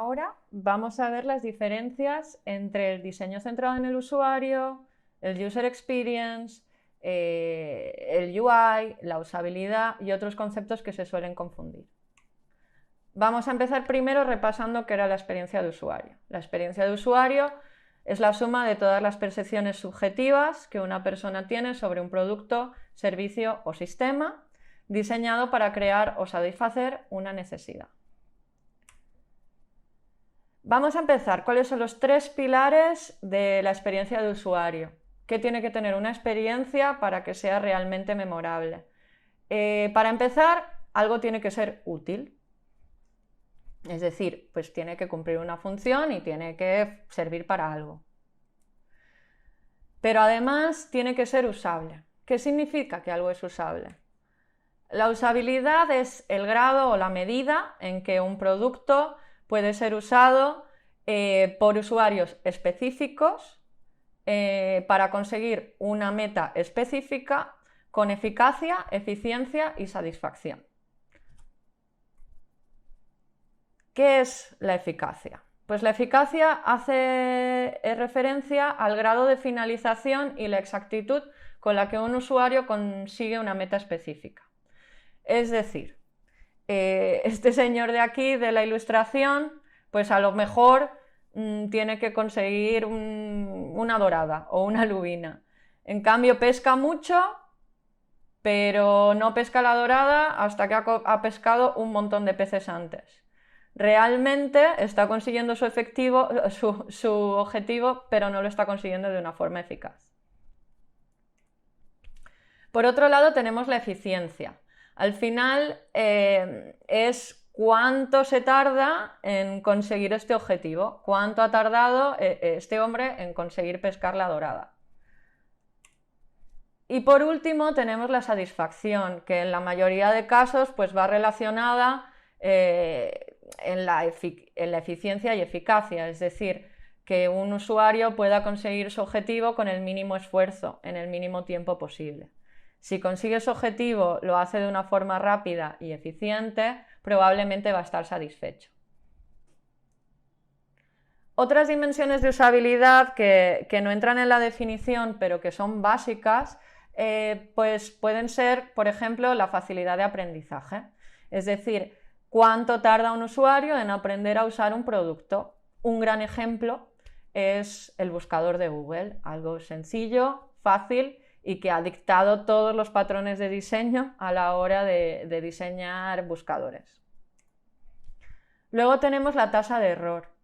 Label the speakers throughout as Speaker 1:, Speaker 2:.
Speaker 1: Ahora vamos a ver las diferencias entre el diseño centrado en el usuario, el User Experience, el UI, la usabilidad y otros conceptos que se suelen confundir. Vamos a empezar primero repasando qué era la experiencia de usuario. La experiencia de usuario es la suma de todas las percepciones subjetivas que una persona tiene sobre un producto, servicio o sistema diseñado para crear o satisfacer una necesidad. Vamos a empezar. ¿Cuáles son los tres pilares de la experiencia de usuario? ¿Qué tiene que tener una experiencia para que sea realmente memorable? Para empezar, algo tiene que ser útil. Es decir, pues tiene que cumplir una función y tiene que servir para algo. Pero además tiene que ser usable. ¿Qué significa que algo es usable? La usabilidad es el grado o la medida en que un producto puede ser usado por usuarios específicos para conseguir una meta específica con eficacia, eficiencia y satisfacción. ¿Qué es la eficacia? Pues la eficacia hace referencia al grado de finalización y la exactitud con la que un usuario consigue una meta específica. Es decir, este señor de aquí, de la ilustración, pues a lo mejor tiene que conseguir una dorada o una lubina. En cambio, pesca mucho, pero no pesca la dorada hasta que ha pescado un montón de peces antes. Realmente está consiguiendo su objetivo, pero no lo está consiguiendo de una forma eficaz. Por otro lado, tenemos la eficiencia. Al final es cuánto se tarda en conseguir este objetivo, cuánto ha tardado este hombre en conseguir pescar la dorada. Y por último tenemos la satisfacción, que en la mayoría de casos pues va relacionada en la eficiencia y eficacia, es decir, que un usuario pueda conseguir su objetivo con el mínimo esfuerzo, en el mínimo tiempo posible. Si consigue su objetivo, lo hace de una forma rápida y eficiente, probablemente va a estar satisfecho. Otras dimensiones de usabilidad que no entran en la definición, pero que son básicas, pues pueden ser, por ejemplo, la facilidad de aprendizaje. Es decir, cuánto tarda un usuario en aprender a usar un producto. Un gran ejemplo es el buscador de Google, algo sencillo, fácil y que ha dictado todos los patrones de diseño a la hora de diseñar buscadores. Luego tenemos la tasa de error.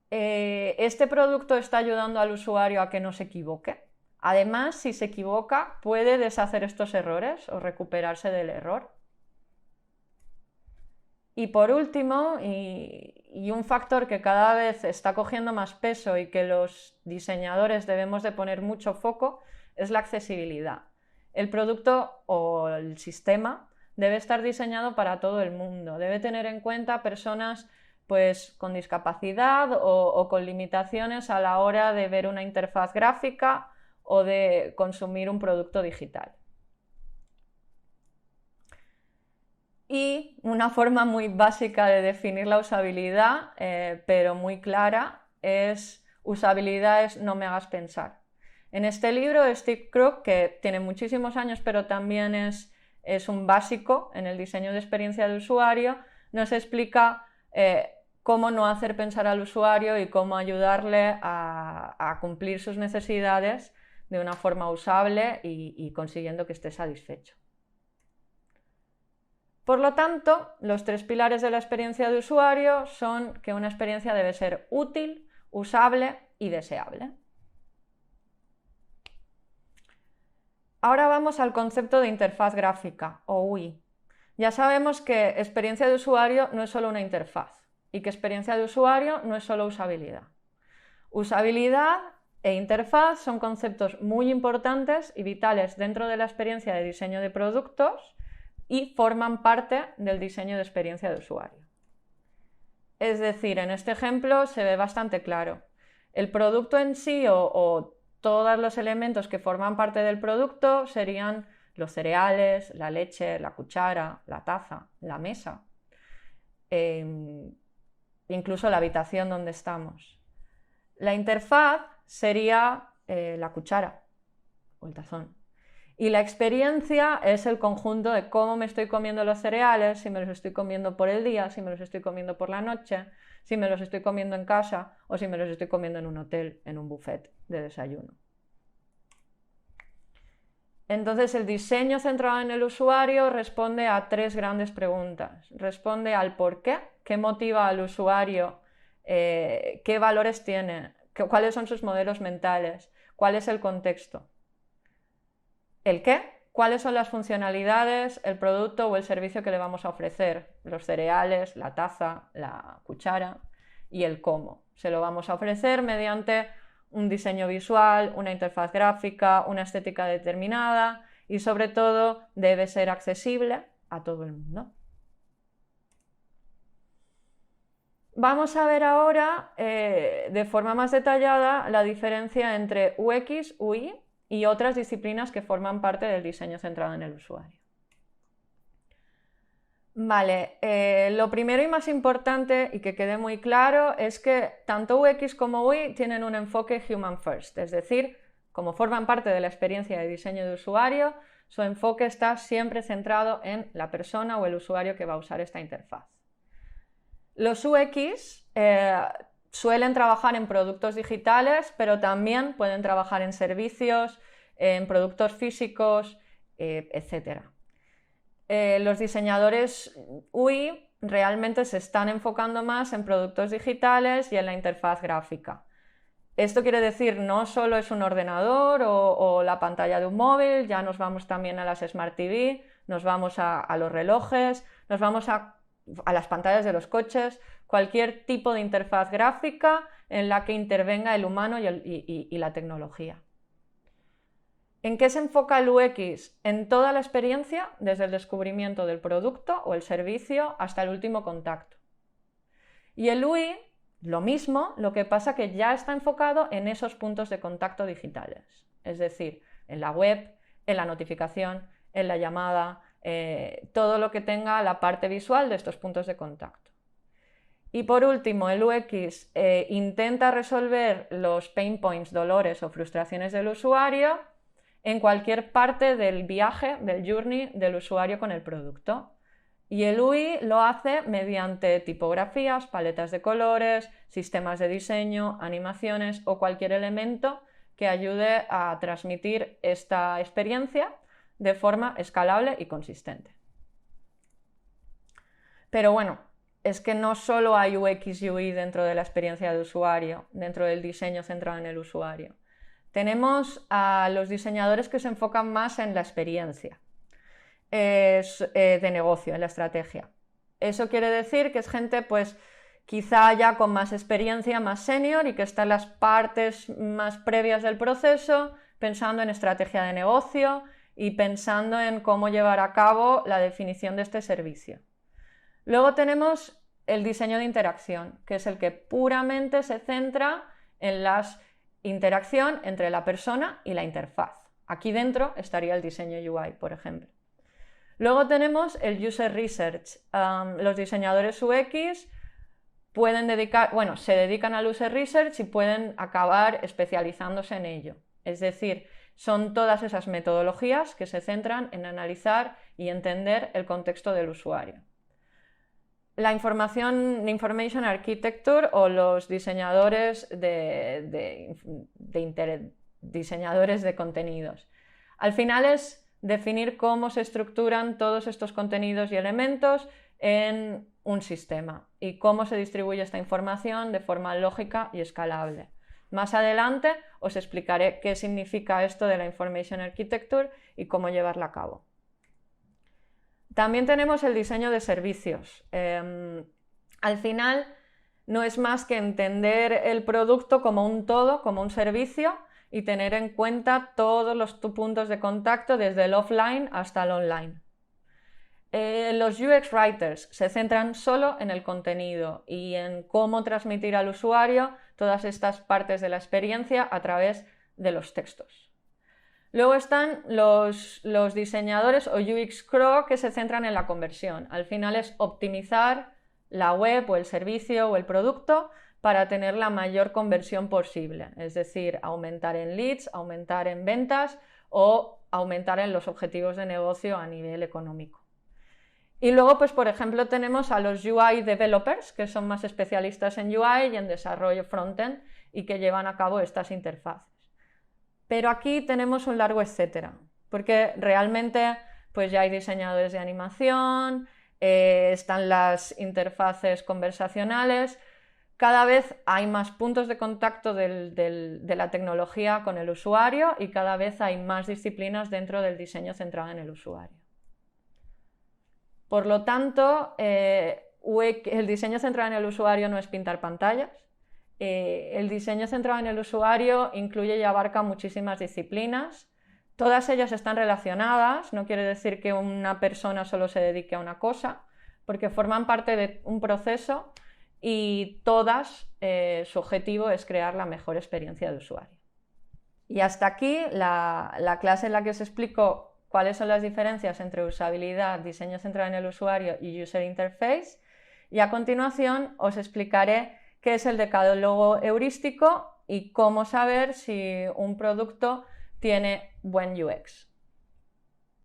Speaker 1: Este producto está ayudando al usuario a que no se equivoque. Además, si se equivoca, puede deshacer estos errores o recuperarse del error. Y por último, y un factor que cada vez está cogiendo más peso y que los diseñadores debemos de poner mucho foco, es la accesibilidad. El producto o el sistema debe estar diseñado para todo el mundo, debe tener en cuenta personas pues, con discapacidad o con limitaciones a la hora de ver una interfaz gráfica o de consumir un producto digital. Y una forma muy básica de definir la usabilidad, pero muy clara, es usabilidad es no me hagas pensar. En este libro, Steve Krug, que tiene muchísimos años, pero también es un básico en el diseño de experiencia de usuario, nos explica cómo no hacer pensar al usuario y cómo ayudarle a cumplir sus necesidades de una forma usable y consiguiendo que esté satisfecho. Por lo tanto, los tres pilares de la experiencia de usuario son que una experiencia debe ser útil, usable y deseable. Ahora vamos al concepto de interfaz gráfica, o UI. Ya sabemos que experiencia de usuario no es solo una interfaz y que experiencia de usuario no es solo usabilidad. Usabilidad e interfaz son conceptos muy importantes y vitales dentro de la experiencia de diseño de productos y forman parte del diseño de experiencia de usuario. Es decir, en este ejemplo se ve bastante claro. El producto en sí o todos los elementos que forman parte del producto serían los cereales, la leche, la cuchara, la taza, la mesa. incluso la habitación donde estamos. La interfaz sería la cuchara o el tazón. Y la experiencia es el conjunto de cómo me estoy comiendo los cereales, si me los estoy comiendo por el día, si me los estoy comiendo por la noche, si me los estoy comiendo en casa o si me los estoy comiendo en un hotel, en un buffet de desayuno. Entonces, el diseño centrado en el usuario responde a 3 grandes preguntas. Responde al por qué motiva al usuario, qué valores tiene, cuáles son sus modelos mentales, cuál es el contexto. El qué, cuáles son las funcionalidades, el producto o el servicio que le vamos a ofrecer, los cereales, la taza, la cuchara, y el cómo. Se lo vamos a ofrecer mediante un diseño visual, una interfaz gráfica, una estética determinada y sobre todo debe ser accesible a todo el mundo. Vamos a ver ahora de forma más detallada la diferencia entre UX, UI y otras disciplinas que forman parte del diseño centrado en el usuario. Vale, lo primero y más importante y que quede muy claro es que tanto UX como UI tienen un enfoque human first, es decir, como forman parte de la experiencia de diseño de usuario, su enfoque está siempre centrado en la persona o el usuario que va a usar esta interfaz. Los UX suelen trabajar en productos digitales, pero también pueden trabajar en servicios, en productos físicos, etc. Los diseñadores UI realmente se están enfocando más en productos digitales y en la interfaz gráfica. Esto quiere decir no solo es un ordenador o la pantalla de un móvil, ya nos vamos también a las Smart TV, nos vamos a los relojes, nos vamos a las pantallas de los coches, cualquier tipo de interfaz gráfica en la que intervenga el humano y la tecnología. ¿En qué se enfoca el UX? En toda la experiencia, desde el descubrimiento del producto o el servicio hasta el último contacto. Y el UI, lo mismo, lo que pasa que ya está enfocado en esos puntos de contacto digitales, es decir, en la web, en la notificación, en la llamada, todo lo que tenga la parte visual de estos puntos de contacto. Y por último, el UX intenta resolver los pain points, dolores o frustraciones del usuario en cualquier parte del viaje, del journey del usuario con el producto. Y el UI lo hace mediante tipografías, paletas de colores, sistemas de diseño, animaciones o cualquier elemento que ayude a transmitir esta experiencia de forma escalable y consistente. Pero bueno, es que no solo hay UX y UI dentro de la experiencia de usuario, dentro del diseño centrado en el usuario. Tenemos a los diseñadores que se enfocan más en la experiencia de negocio, en la estrategia. Eso quiere decir que es gente pues quizá ya con más experiencia, más senior y que está en las partes más previas del proceso, pensando en estrategia de negocio y pensando en cómo llevar a cabo la definición de este servicio. Luego tenemos el diseño de interacción, que es el que puramente se centra en la interacción entre la persona y la interfaz. Aquí dentro estaría el diseño UI, por ejemplo. Luego tenemos el User Research. Los diseñadores UX se dedican al User Research y pueden acabar especializándose en ello. Es decir, son todas esas metodologías que se centran en analizar y entender el contexto del usuario. La Information Architecture o los diseñadores diseñadores de contenidos. Al final es definir cómo se estructuran todos estos contenidos y elementos en un sistema y cómo se distribuye esta información de forma lógica y escalable. Más adelante os explicaré qué significa esto de la Information Architecture y cómo llevarla a cabo. También tenemos el diseño de servicios. Al final no es más que entender el producto como un todo, como un servicio y tener en cuenta todos los puntos de contacto desde el offline hasta el online. Los UX Writers se centran solo en el contenido y en cómo transmitir al usuario todas estas partes de la experiencia a través de los textos. Luego están los diseñadores o UX Pro que se centran en la conversión. Al final es optimizar la web o el servicio o el producto para tener la mayor conversión posible, es decir, aumentar en leads, aumentar en ventas o aumentar en los objetivos de negocio a nivel económico. Y luego, pues por ejemplo, tenemos a los UI developers, que son más especialistas en UI y en desarrollo frontend y que llevan a cabo estas interfaces. Pero aquí tenemos un largo etcétera, porque realmente pues ya hay diseñadores de animación, están las interfaces conversacionales, cada vez hay más puntos de contacto de la tecnología con el usuario y cada vez hay más disciplinas dentro del diseño centrado en el usuario. Por lo tanto, el diseño centrado en el usuario no es pintar pantallas. El diseño centrado en el usuario incluye y abarca muchísimas disciplinas. Todas ellas están relacionadas, no quiere decir que una persona solo se dedique a una cosa, porque forman parte de un proceso y todas, su objetivo es crear la mejor experiencia de usuario. Y hasta aquí la clase en la que os explico cuáles son las diferencias entre usabilidad, diseño centrado en el usuario y user interface. Y a continuación os explicaré qué es el decálogo heurístico y cómo saber si un producto tiene buen UX.